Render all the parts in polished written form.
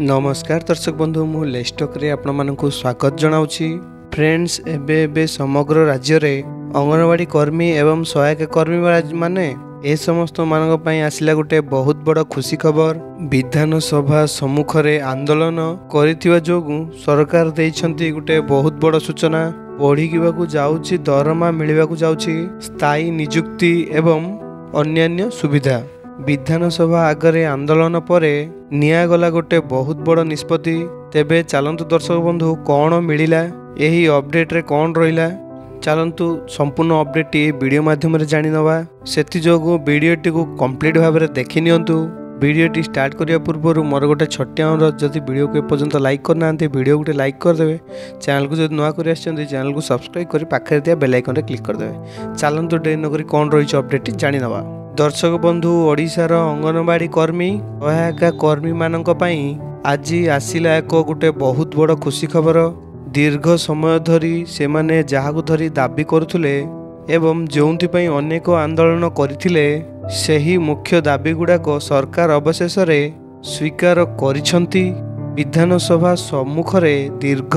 नमस्कार दर्शक बंधु मु लेस्टक रे आपण मानकु स्वागत जनाउछि। फ्रेंड्स एबे समग्र राज्य रे अंगनवाड़ी कर्मी एवं सहायक कर्मी माने ए समस्त मानक पई आसिला गोटे बहुत बड़ खुशी खबर। विधानसभा सम्मुख रे आंदोलन करिथिबा जोगु सरकार देइछंती गोटे बहुत बड़ सूचना। पढ़िकिबाकू जाउछि, दरमा मिलिबाकू जाउछि, स्थायी नियुक्ति एवं अन्यान्य सुविधा। विधानसभा आगरे आंदोलन परे नियागला गोटे बहुत बड़ निष्पत्ति। तेबे चलंतु दर्शक बंधु कौन मिलिला, यही अपडेट रे कौन रहिला, चलंतु संपूर्ण अपडेट वीडियो माध्यम रे जानि नवा। सेति जोगु वीडियोटी को कंप्लीट भाव में देखि नियंतु। वीडियोटी स्टार्ट करिया पूर्व मोर गोटे छोटिया अनुरोध, जदि वीडियो को एपर्यंत लाइक करना वीडियो गोटे लाइक करदेवे। चैनल को जब नुआ कर चैनल को सब्सक्राइब कर पाखे दिया बेल आइकन रे क्लिक करदेवे। चलंतु डे नगरी कौन रही अपडेट जानि नवा। दर्शक बंधु ओडिशार अंगनवाड़ी कर्मी सहायिका कर्मी मानक पई आज आसिला एक गोटे बहुत बड़ खुशी खबर। दीर्घ समय धरी से माने जहाकु धरी दाबी करुथिले एवं जोंथि पई अनेक आंदोलन करिथिले सेही मुख्य दाबी गुड़ाक सरकार अवशेष रे स्वीकार करिछंती। विधानसभा सम्मुख रे दीर्घ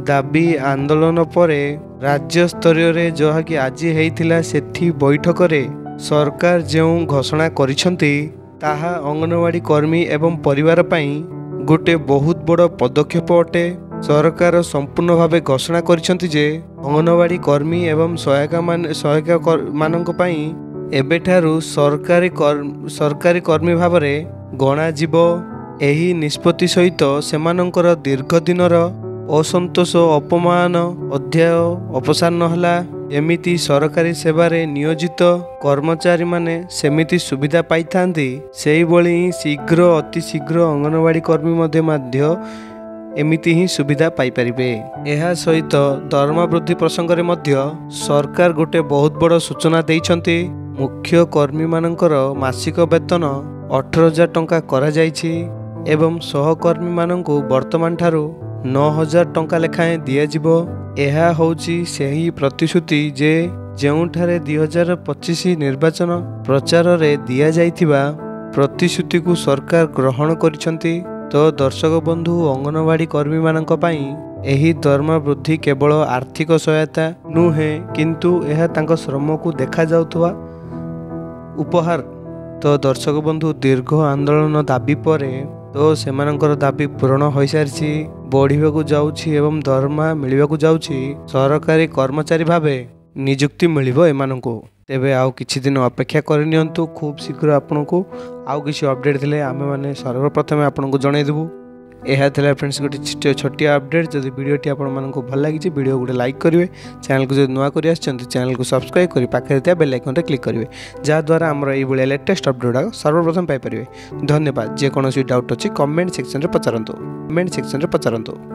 दाबी आंदोलन परे राज्य स्तरीय रे जहा कि आज हेइथिला सेठी बैठक रे सरकार जो घोषणा करिछंती ताहा अंगनवाड़ी कर्मी एवं परिवार पई गोटे बहुत बड़ पदक्षेप अटे। सरकार संपूर्ण भावे घोषणा करिछंती जे अंगनवाड़ी कर्मी एवं सहायिका मानक पई एबेठारु सरकारी कर्मी भाव में गणा जीव। एही निष्पत्ति सहित सेमानंकर दीर्घ दिनर असंतोष अपमान अध्याय अपसारण होला। एमिति सरकारी सेवारे नियोजित कर्मचारी माने सेमिति सुविधा पाई थांती, सेही भली शीघ्र अति शीघ्र अंगनवाड़ी कर्मी मध्य एमिति ही सुविधा पाई परिबे। एहा सहित दरमा वृद्धि प्रसंग रे मध्य सरकार गोटे बहुत बड़ सूचना देइछंती। मुख्य कर्मी मानकर मासिक वेतन 18,000 टंका करा जाइछि एवं सहकर्मी माननकु वर्तमान ठारू 9,000 टंका लेखाएं दियाजिबो। एहा होउछि सेही प्रतिश्रुति जे जेउठारे 2025 निर्वाचन प्रचार रे दिया जाइथिबा प्रतिश्रुति को सरकार ग्रहण करिसंती। तो दर्शक बंधु अंगनवाड़ी कर्मी मानक पई एही दरमा वृद्धि केवल आर्थिक सहायता नुहे किंतु एहा तांको श्रम को देखा जाउथवा उपहार। तो दर्शक बंधु दीर्घ आंदोलन दाबी परे तो सेमानंकर दाबी पूरण हो सारी बढ़िबा जाउछि एवं दरमा मिलिबाकू जाउछि। सरकारी कर्मचारी भावे नियुक्ति मिलिबो एमानंकु। तेबे आउ किछि दिन अपेक्षा करनियंतु, खूब शीघ्र आपनकु आउ किछि अपडेट दिले आमे माने सर्वप्रथम आपनकु जणाइ देबु। एहा थिला फ्रेंड्स गोटे छोटिया अपडेट। जदि वीडियोटी आपण मानकु भल लागिछि वीडियो गोटे लाइक करिवे। चैनल को जदि नुआ करि आछंती चैनल को सब्सक्राइब करि पाखे दिया बेल आइकन रे क्लिक करिवे, जा द्वारा हमर एई बळे लेटेस्ट अपडेट सर्वप्रथम पाई परिवे। धन्यवाद। जे कोनोसी डाउट अछि कमेंट सेक्शन रे पचारंतु।